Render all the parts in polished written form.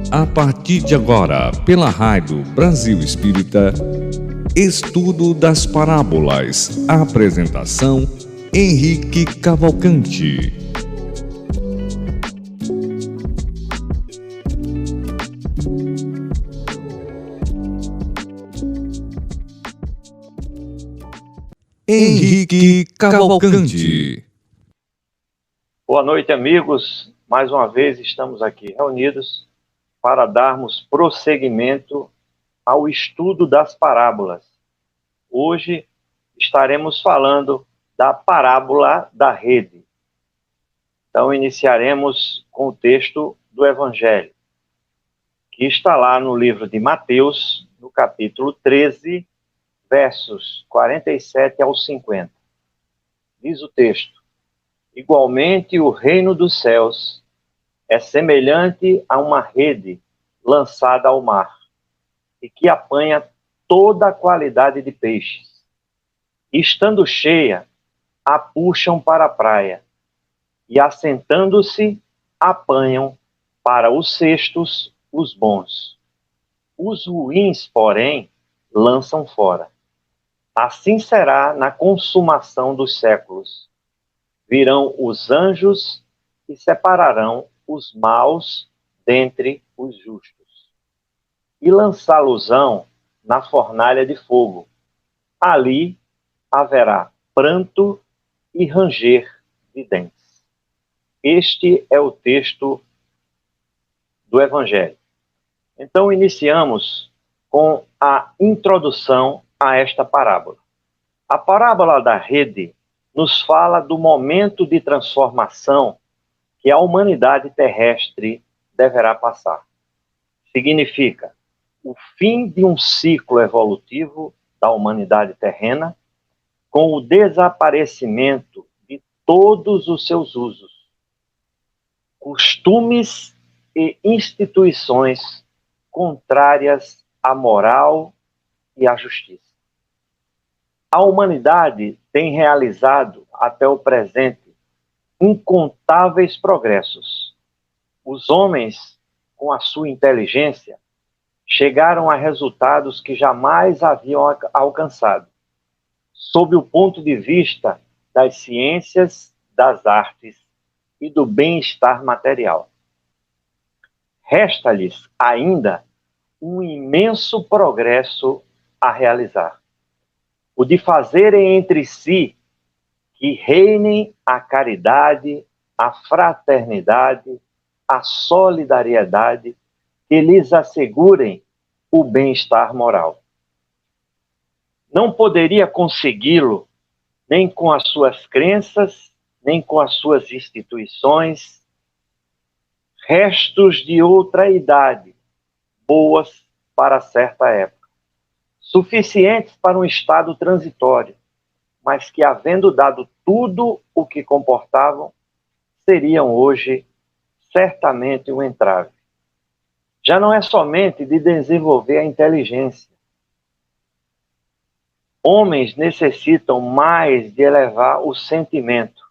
A partir de agora, pela Rádio Brasil Espírita, Estudo das Parábolas. Apresentação: Henrique Cavalcante. Henrique Cavalcante. Boa noite, amigos. Mais uma vez estamos aqui reunidos para darmos prosseguimento ao estudo das parábolas. Hoje estaremos falando da parábola da rede. Então iniciaremos com o texto do Evangelho, que está lá no livro de Mateus, no capítulo 13, versos 47 ao 50. Diz o texto: igualmente o reino dos céus é semelhante a uma rede lançada ao mar, e que apanha toda a qualidade de peixes. Estando cheia, a puxam para a praia, e assentando-se, apanham para os cestos os bons. Os ruins, porém, lançam fora. Assim será na consumação dos séculos. Virão os anjos e separarão os maus dentre os justos, e lançá-los-ão na fornalha de fogo. Ali haverá pranto e ranger de dentes. Este é o texto do Evangelho. Então iniciamos com a introdução a esta parábola. A parábola da rede nos fala do momento de transformação que a humanidade terrestre deverá passar. Significa o fim de um ciclo evolutivo da humanidade terrena, com o desaparecimento de todos os seus usos, costumes e instituições contrárias à moral e à justiça. A humanidade tem realizado até o presente incontáveis progressos. Os homens, com a sua inteligência, chegaram a resultados que jamais haviam alcançado, sob o ponto de vista das ciências, das artes e do bem-estar material. Resta-lhes ainda um imenso progresso a realizar: o de fazerem entre si que reinem a caridade, a fraternidade, a solidariedade, que lhes assegurem o bem-estar moral. Não poderia consegui-lo nem com as suas crenças, nem com as suas instituições, restos de outra idade, boas para certa época, suficientes para um estado transitório, mas que, havendo dado tudo o que comportavam, seriam hoje certamente um entrave. Já não é somente de desenvolver a inteligência. Homens necessitam mais de elevar o sentimento,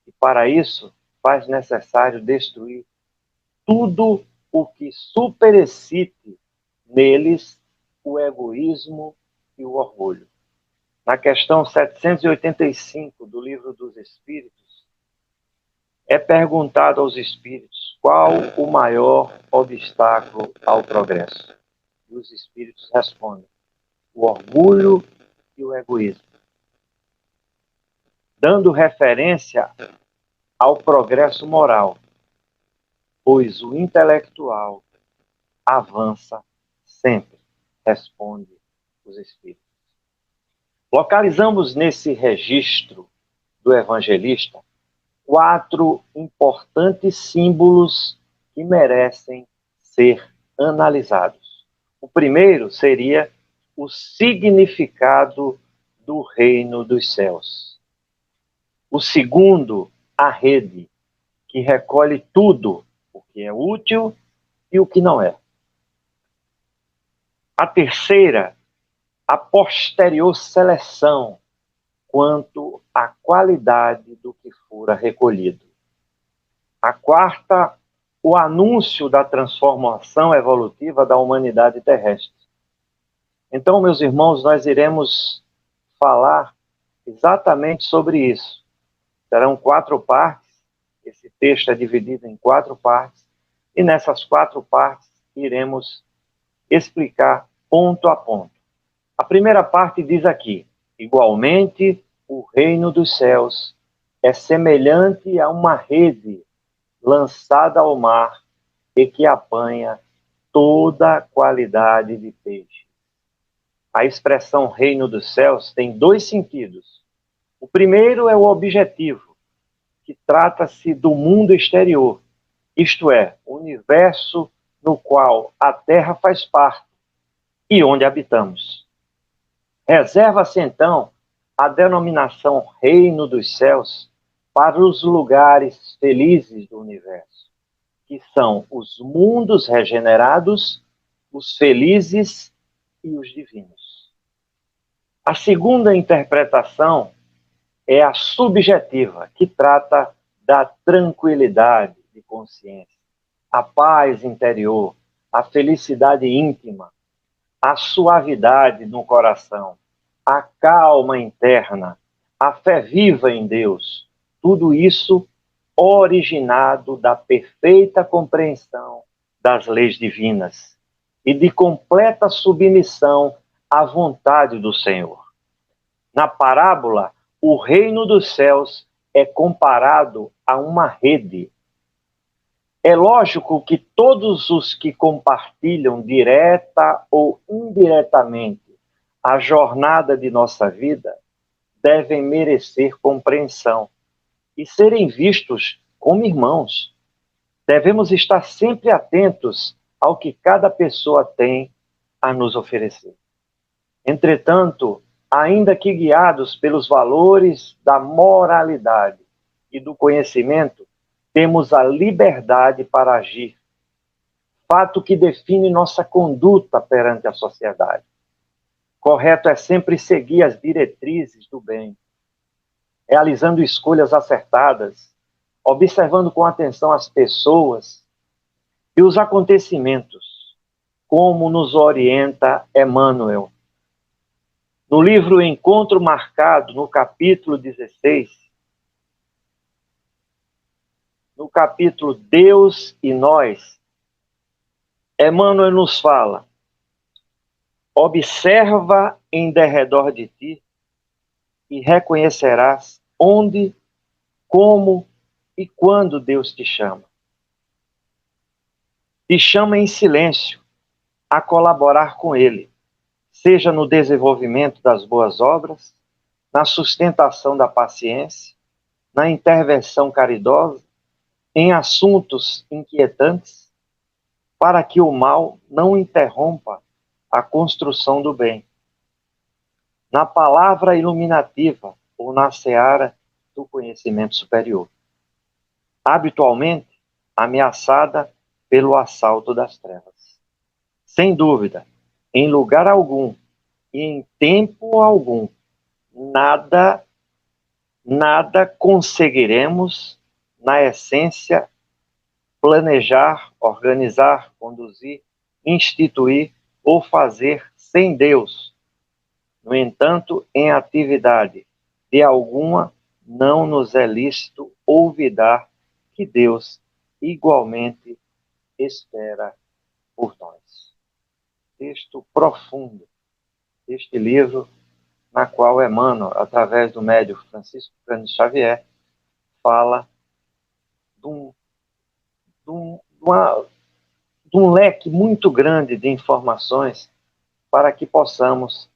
e para isso faz necessário destruir tudo o que superexcite neles o egoísmo e o orgulho. Na questão 785 do Livro dos Espíritos, é perguntado aos espíritos qual o maior obstáculo ao progresso. E os espíritos respondem: o orgulho e o egoísmo. Dando referência ao progresso moral, pois o intelectual avança sempre, responde os espíritos. Localizamos nesse registro do evangelista 4 importantes símbolos que merecem ser analisados. O primeiro seria o significado do reino dos céus. O segundo, a rede, que recolhe tudo o que é útil e o que não é. A terceira, a posterior seleção quanto a qualidade do que fora recolhido. A quarta, o anúncio da transformação evolutiva da humanidade terrestre. Então, meus irmãos, nós iremos falar exatamente sobre isso. Serão 4 partes, esse texto é dividido em 4 partes, e nessas 4 partes iremos explicar ponto a ponto. A primeira parte diz aqui: igualmente, o reino dos céus é semelhante a uma rede lançada ao mar e que apanha toda a qualidade de peixe. A expressão reino dos céus tem 2 sentidos. O primeiro é o objetivo, que trata-se do mundo exterior, isto é, o universo no qual a Terra faz parte e onde habitamos. Reserva-se, então, a denominação reino dos céus para os lugares felizes do universo, que são os mundos regenerados, os felizes e os divinos. A segunda interpretação é a subjetiva, que trata da tranquilidade de consciência, a paz interior, a felicidade íntima, a suavidade no coração, a calma interna, a fé viva em Deus, tudo isso originado da perfeita compreensão das leis divinas e de completa submissão à vontade do Senhor. Na parábola, o reino dos céus é comparado a uma rede. É lógico que todos os que compartilham direta ou indiretamente a jornada de nossa vida devem merecer compreensão e serem vistos como irmãos. Devemos estar sempre atentos ao que cada pessoa tem a nos oferecer. Entretanto, ainda que guiados pelos valores da moralidade e do conhecimento, temos a liberdade para agir, fato que define nossa conduta perante a sociedade. Correto é sempre seguir as diretrizes do bem, realizando escolhas acertadas, observando com atenção as pessoas e os acontecimentos, como nos orienta Emmanuel. No livro Encontro Marcado, no capítulo 16, no capítulo Deus e Nós, Emmanuel nos fala: observa em derredor de ti e reconhecerás onde, como e quando Deus te chama. Te chama em silêncio a colaborar com Ele, seja no desenvolvimento das boas obras, na sustentação da paciência, na intervenção caridosa, em assuntos inquietantes, para que o mal não interrompa a construção do bem. Na palavra iluminativa ou na seara do conhecimento superior, habitualmente ameaçada pelo assalto das trevas. Sem dúvida, em lugar algum e em tempo algum, nada conseguiremos, na essência, planejar, organizar, conduzir, instituir ou fazer sem Deus. No entanto, em atividade de alguma, não nos é lícito olvidar que Deus igualmente espera por nós. Texto profundo deste livro, na qual Emmanuel, através do médium Francisco Cândido Xavier, fala de um leque muito grande de informações para que possamos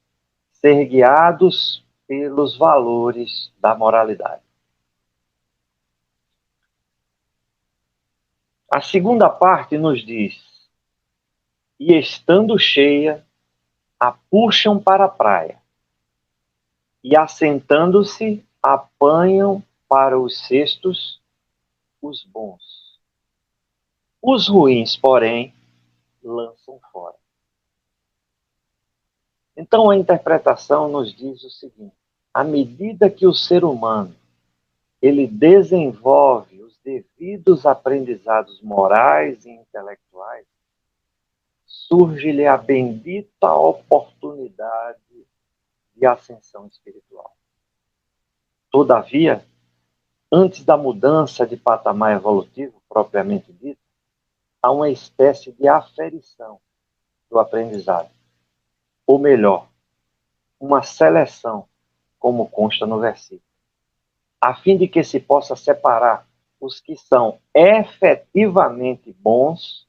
ser guiados pelos valores da moralidade. A segunda parte nos diz: e estando cheia, a puxam para a praia, e assentando-se, apanham para os cestos os bons. Os ruins, porém, lançam fora. Então a interpretação nos diz o seguinte: À medida que o ser humano ele desenvolve os devidos aprendizados morais e intelectuais, surge-lhe a bendita oportunidade de ascensão espiritual. Todavia, antes da mudança de patamar evolutivo, propriamente dito, há uma espécie de aferição do aprendizado. Ou melhor, uma seleção, como consta no versículo, a fim de que se possa separar os que são efetivamente bons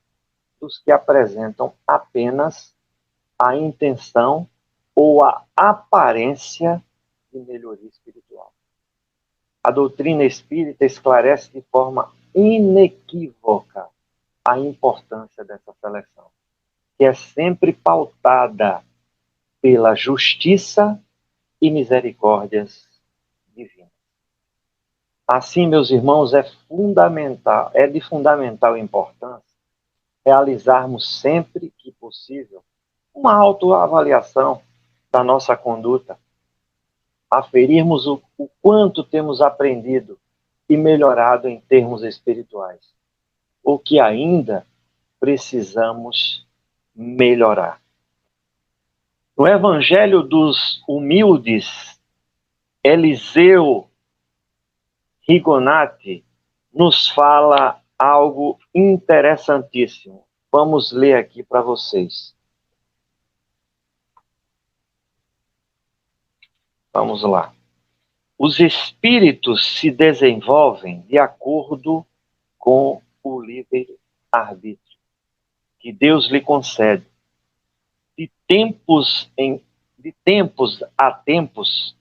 dos que apresentam apenas a intenção ou a aparência de melhoria espiritual. A doutrina espírita esclarece de forma inequívoca a importância dessa seleção, que é sempre pautada pela justiça e misericórdias divinas. Assim, meus irmãos, é de fundamental importância realizarmos sempre que possível uma autoavaliação da nossa conduta, aferirmos o quanto temos aprendido e melhorado em termos espirituais, o que ainda precisamos melhorar. No Evangelho dos Humildes, Eliseu Rigonati nos fala algo interessantíssimo. Vamos ler aqui para vocês. Vamos lá. Os espíritos se desenvolvem de acordo com o livre-arbítrio que Deus lhe concede. De tempos a tempos,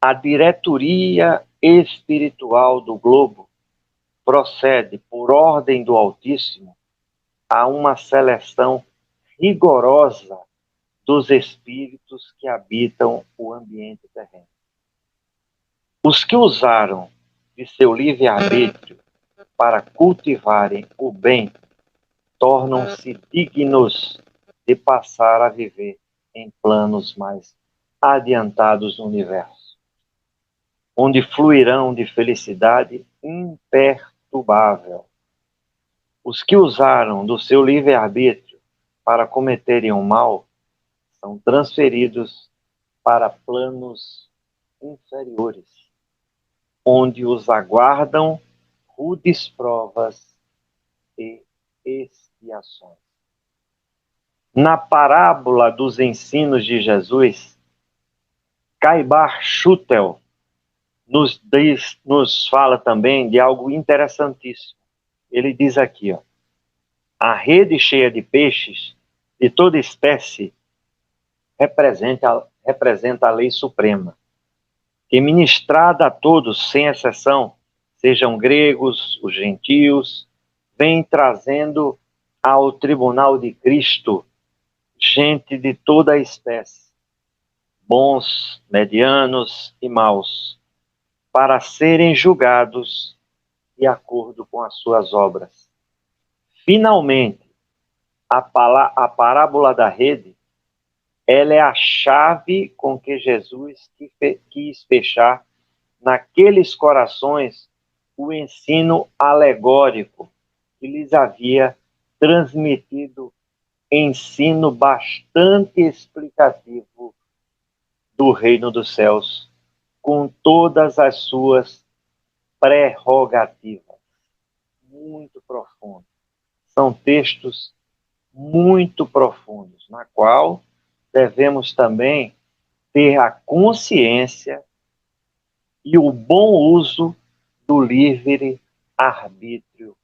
a diretoria espiritual do globo procede, por ordem do Altíssimo, a uma seleção rigorosa dos espíritos que habitam o ambiente terreno. Os que usaram de seu livre-arbítrio para cultivarem o bem tornam-se dignos de passar a viver em planos mais adiantados no universo, onde fluirão de felicidade imperturbável. Os que usaram do seu livre-arbítrio para cometerem o mal são transferidos para planos inferiores, onde os aguardam rudes provas e expiações. Na parábola dos ensinos de Jesus, Caibar Schutel nos fala também de algo interessantíssimo. Ele diz aqui, ó, a rede cheia de peixes de toda espécie representa a lei suprema, que ministrada a todos, sem exceção, sejam gregos, os gentios, vem trazendo ao tribunal de Cristo gente de toda a espécie, bons, medianos e maus, para serem julgados de acordo com as suas obras. Finalmente, a parábola da rede, ela é a chave com que Jesus quis fechar naqueles corações o ensino alegórico que lhes havia transmitido ensino bastante explicativo do reino dos céus, com todas as suas prerrogativas. Muito profundo. São textos muito profundos, na qual devemos também ter a consciência e o bom uso do livre-arbítrio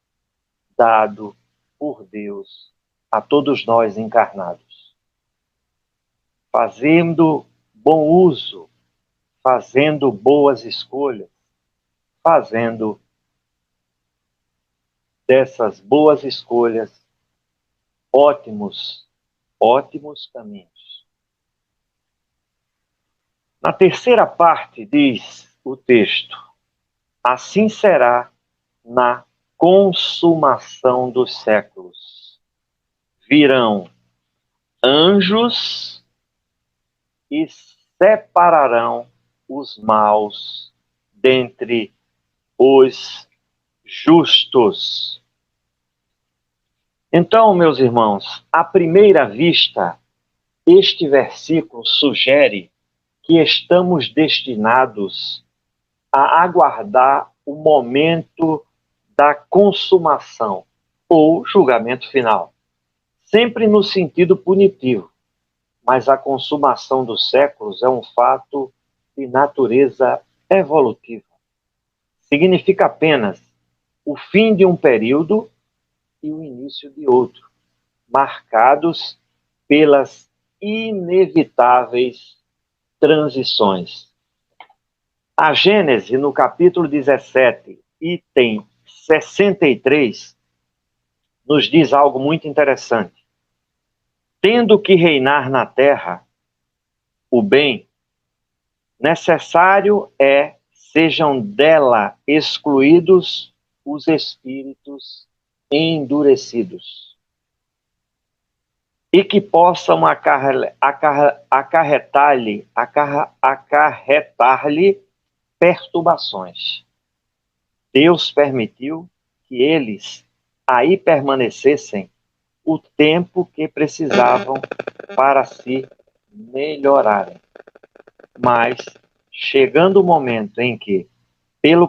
dado por Deus a todos nós encarnados. Fazendo bom uso, fazendo boas escolhas, fazendo dessas boas escolhas ótimos caminhos. Na terceira parte diz o texto: assim será na consumação dos séculos. Virão anjos e separarão os maus dentre os justos. Então, meus irmãos, à primeira vista, este versículo sugere que estamos destinados a aguardar o momento da consumação ou julgamento final, sempre no sentido punitivo, mas a consumação dos séculos é um fato de natureza evolutiva. Significa apenas o fim de um período e o início de outro, marcados pelas inevitáveis transições. A Gênese, no capítulo 17, item 63, nos diz algo muito interessante. Tendo que reinar na terra o bem, necessário sejam dela excluídos os espíritos endurecidos, e que possam acarretar-lhe perturbações. Deus permitiu que eles aí permanecessem o tempo que precisavam para se melhorarem. Mas, chegando o momento em que, pelo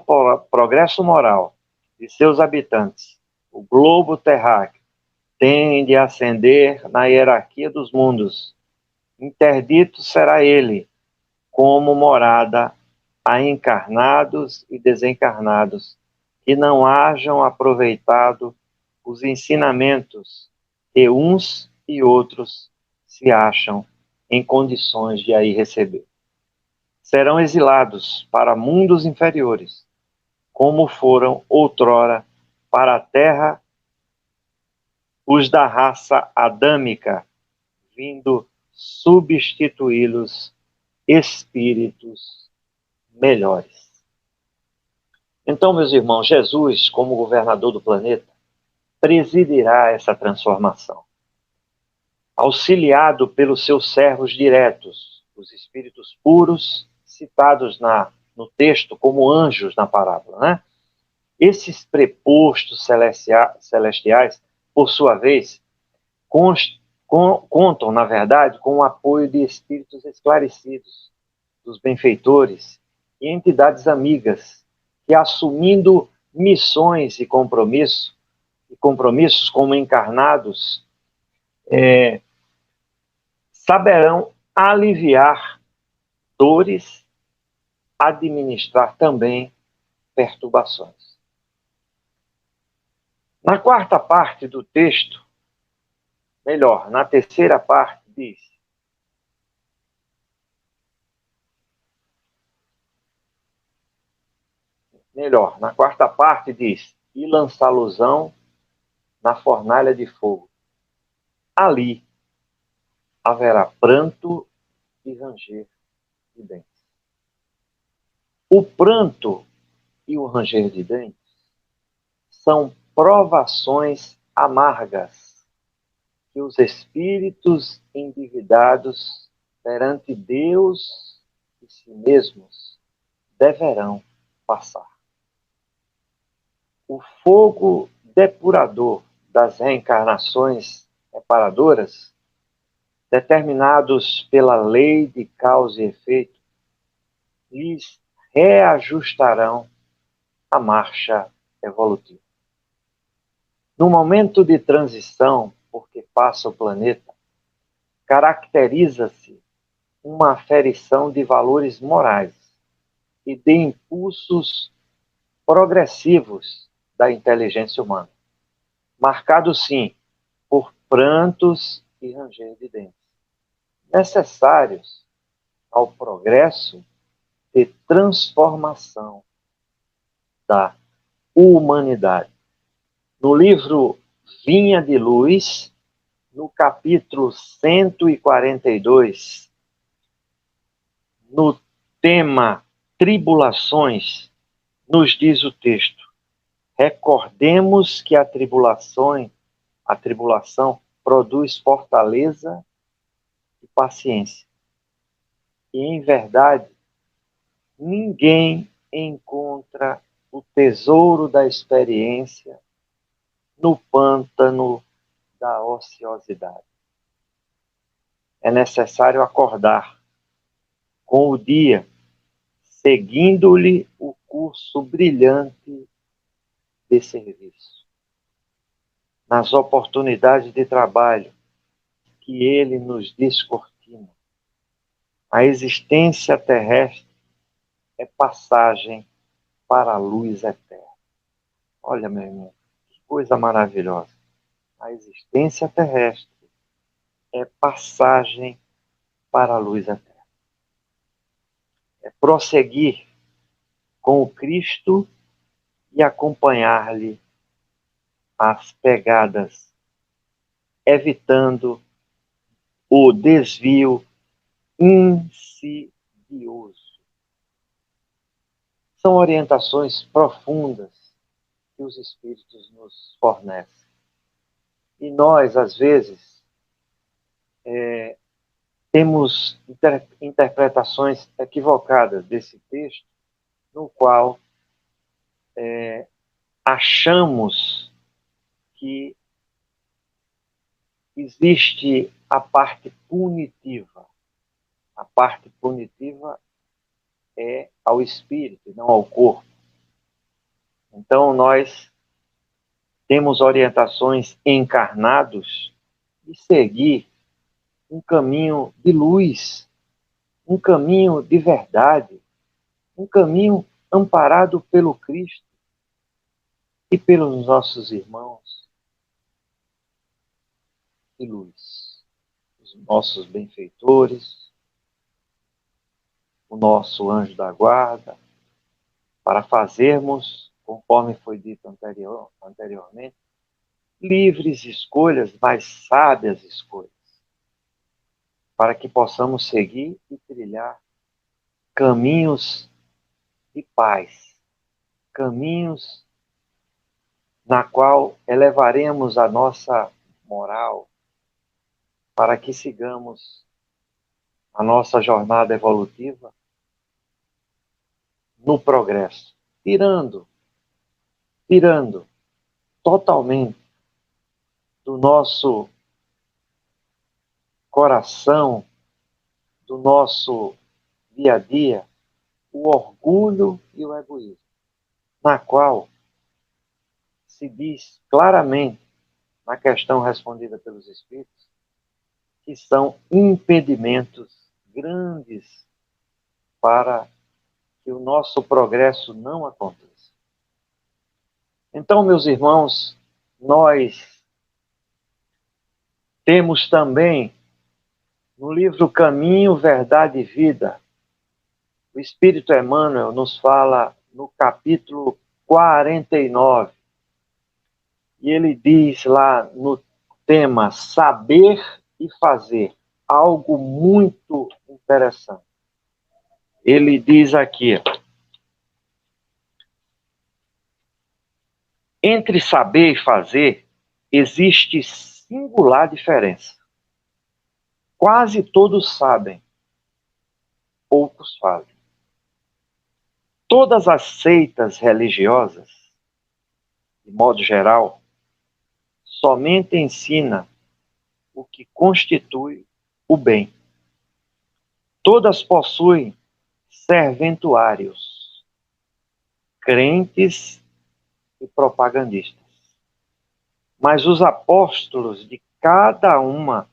progresso moral de seus habitantes, o globo terráqueo tende a ascender na hierarquia dos mundos, interdito será ele como morada a encarnados e desencarnados que não hajam aproveitado os ensinamentos que uns e outros se acham em condições de aí receber. Serão exilados para mundos inferiores, como foram outrora para a terra os da raça adâmica, vindo substituí-los espíritos melhores. Então, meus irmãos, Jesus, como governador do planeta, presidirá essa transformação, auxiliado pelos seus servos diretos, os espíritos puros, citados no texto como anjos na parábola, né? Esses prepostos celestiais, por sua vez, contam, na verdade, com o apoio de espíritos esclarecidos, dos benfeitores e entidades amigas, que, assumindo missões e compromissos como encarnados, saberão aliviar dores, administrar também perturbações. Na quarta parte do texto, melhor, na terceira parte, diz: na quarta parte diz: e lançá-los-ão na fornalha de fogo. Ali haverá pranto e ranger de dentes. O pranto e o ranger de dentes são provações amargas que os espíritos endividados perante Deus e si mesmos deverão passar. O fogo depurador das reencarnações reparadoras, determinados pela lei de causa e efeito, lhes reajustarão a marcha evolutiva. No momento de transição por que passa o planeta, caracteriza-se uma aferição de valores morais e de impulsos progressivos da inteligência humana, marcado, sim, por prantos e ranger de dentes, necessários ao progresso de transformação da humanidade. No livro Vinha de Luz, no capítulo 142, no tema Tribulações, nos diz o texto: recordemos que a tribulação produz fortaleza e paciência. E, em verdade, ninguém encontra o tesouro da experiência no pântano da ociosidade. É necessário acordar com o dia, seguindo-lhe o curso brilhante de serviço. Nas oportunidades de trabalho que ele nos descortina, a existência terrestre é passagem para a luz eterna. Olha, meu irmão, que coisa maravilhosa. A existência terrestre é passagem para a luz eterna. É prosseguir com o Cristo e acompanhar-lhe as pegadas, evitando o desvio insidioso. São orientações profundas que os Espíritos nos fornecem. E nós, às vezes, temos interpretações equivocadas desse texto, no qual achamos que existe a parte punitiva. A parte punitiva é ao espírito, não ao corpo. Então, nós temos orientações encarnados de seguir um caminho de luz, um caminho de verdade, um caminho amparado pelo Cristo e pelos nossos irmãos de luz, os nossos benfeitores, o nosso anjo da guarda, para fazermos, conforme foi dito anteriormente, livres escolhas, mas sábias escolhas, para que possamos seguir e trilhar caminhos de paz, caminhos na qual elevaremos a nossa moral, para que sigamos a nossa jornada evolutiva no progresso, tirando totalmente do nosso coração, do nosso dia a dia, o orgulho e o egoísmo, na qual se diz claramente, na questão respondida pelos Espíritos, que são impedimentos grandes para que o nosso progresso não aconteça. Então, meus irmãos, nós temos também no livro Caminho, Verdade e Vida, o Espírito Emmanuel nos fala no capítulo 49, e ele diz lá no tema Saber e Fazer, algo muito interessante. Ele diz aqui: entre saber e fazer existe singular diferença. Quase todos sabem, poucos fazem. Todas as seitas religiosas, de modo geral, somente ensinam o que constitui o bem. Todas possuem serventuários, crentes e propagandistas. Mas os apóstolos de cada uma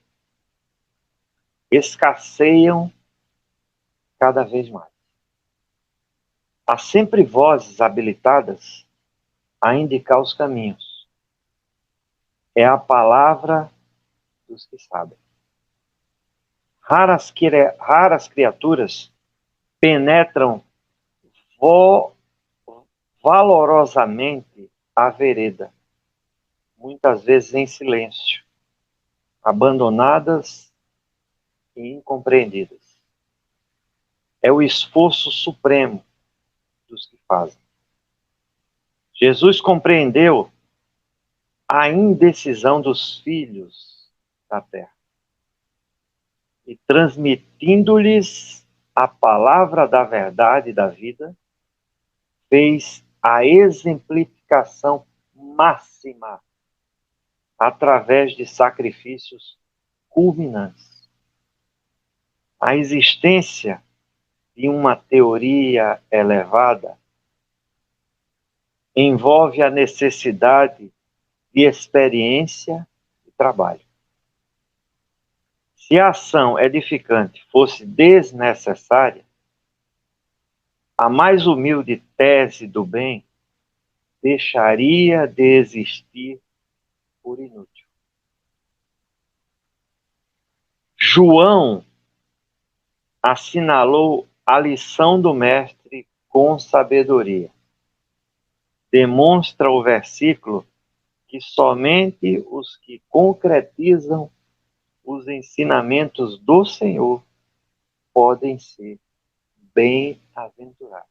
escasseiam cada vez mais. Há sempre vozes habilitadas a indicar os caminhos. É a palavra dos que sabem. Raras criaturas penetram valorosamente a vereda, muitas vezes em silêncio, abandonadas e incompreendidas. É o esforço supremo dos que fazem. Jesus compreendeu a indecisão dos filhos da terra e, transmitindo-lhes a palavra da verdade da vida, fez a exemplificação máxima através de sacrifícios culminantes. A existência de uma teoria elevada envolve a necessidade de experiência e trabalho. Se a ação edificante fosse desnecessária, a mais humilde tese do bem deixaria de existir por inútil. João assinalou a lição do mestre com sabedoria. Demonstra o versículo que somente os que concretizam os ensinamentos do Senhor podem ser bem-aventurados.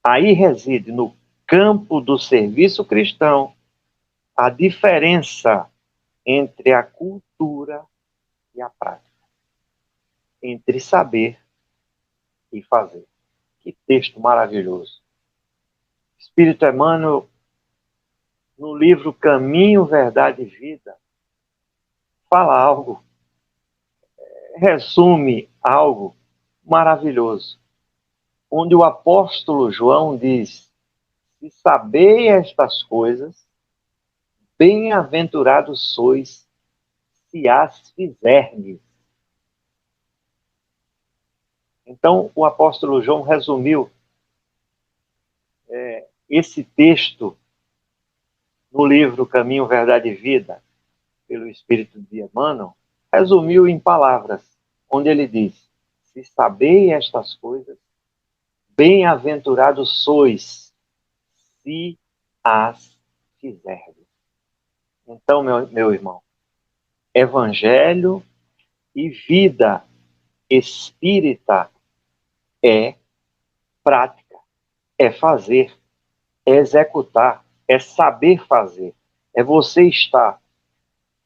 Aí reside no campo do serviço cristão a diferença entre a cultura e a prática, entre saber e fazer. Que texto maravilhoso. Espírito Emmanuel, no livro Caminho, Verdade e Vida, fala algo, resume algo maravilhoso, onde o apóstolo João diz: se sabei estas coisas, bem-aventurados sois se as fizerdes. Então, o apóstolo João resumiu esse texto no livro Caminho, Verdade e Vida, pelo Espírito de Emmanuel, resumiu em palavras, onde ele diz: se sabei estas coisas, bem-aventurados sois se as fizerdes. Então, meu irmão, evangelho e vida espírita é prática, é fazer, é executar, é saber fazer. É você estar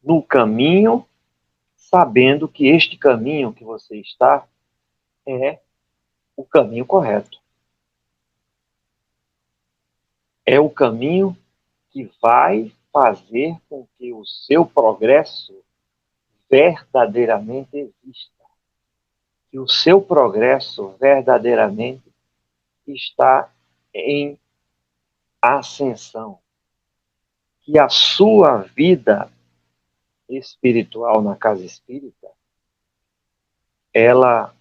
no caminho, sabendo que este caminho que você está é o caminho correto. É o caminho que vai fazer com que o seu progresso verdadeiramente exista. Que o seu progresso verdadeiramente está em ascensão. Que a sua vida espiritual na casa espírita, ela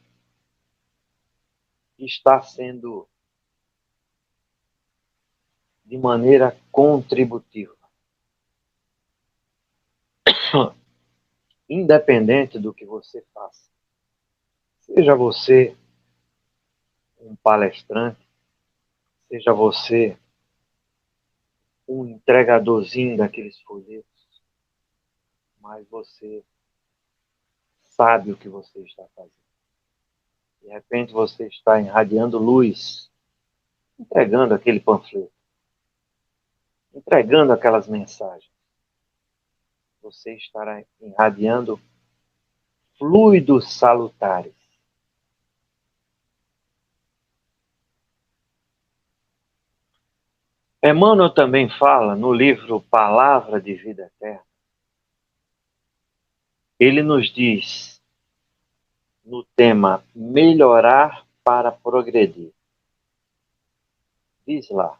está sendo de maneira contributiva. Independente do que você faça. Seja você um palestrante, seja você um entregadorzinho daqueles folhetos, mas você sabe o que você está fazendo. De repente você está irradiando luz, entregando aquele panfleto, entregando aquelas mensagens. Você estará irradiando fluidos salutares. Emmanuel também fala no livro Palavra de Vida Eterna. Ele nos diz, no tema melhorar para progredir. Diz lá: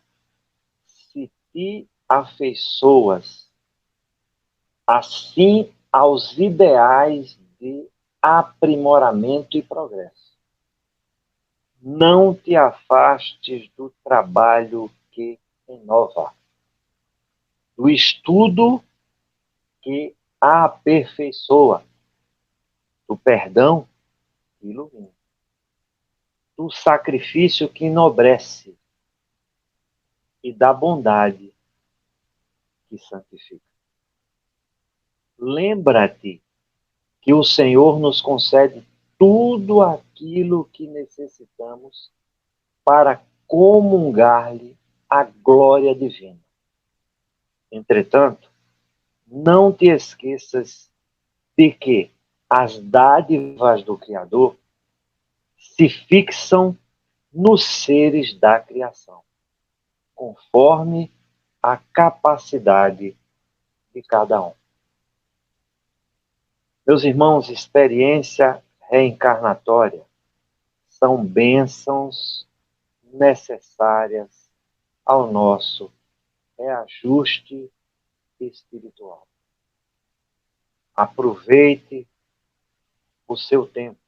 se te afeiçoas assim aos ideais de aprimoramento e progresso, não te afastes do trabalho que renova, do estudo que aperfeiçoa, do perdão que ilumina, do sacrifício que enobrece e da bondade que santifica. Lembra-te que o Senhor nos concede tudo aquilo que necessitamos para comungar-lhe a glória divina. Entretanto, não te esqueças de que as dádivas do Criador se fixam nos seres da criação, conforme a capacidade de cada um. Meus irmãos, experiência reencarnatória são bênçãos necessárias ao nosso reajuste espiritual. Aproveite o seu tempo,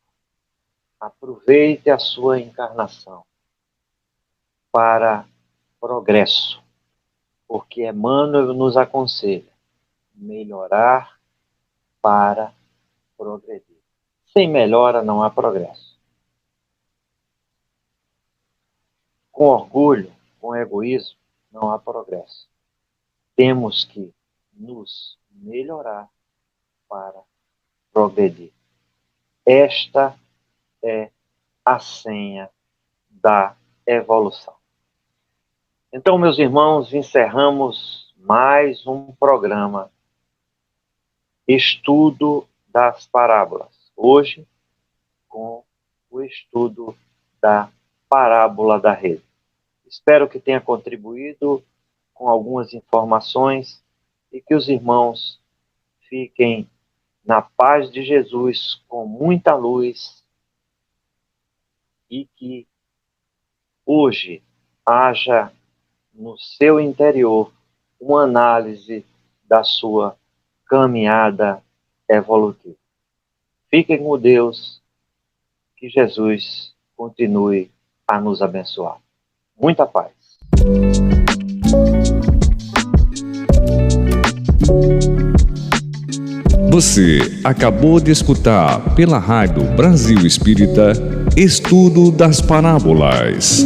aproveite a sua encarnação para progresso, porque Emmanuel nos aconselha melhorar para progredir. Sem melhora não há progresso. Com orgulho, com egoísmo, não há progresso. Temos que nos melhorar para progredir. Esta é a senha da evolução. Então, meus irmãos, encerramos mais um programa Estudo das Parábolas. Hoje, com o estudo da parábola da rede. Espero que tenha contribuído com algumas informações e que os irmãos fiquem na paz de Jesus com muita luz e que hoje haja no seu interior uma análise da sua caminhada evolutiva. Fiquem com Deus, que Jesus continue a nos abençoar. Muita paz. Você acabou de escutar pela Rádio Brasil Espírita Estudo das Parábolas.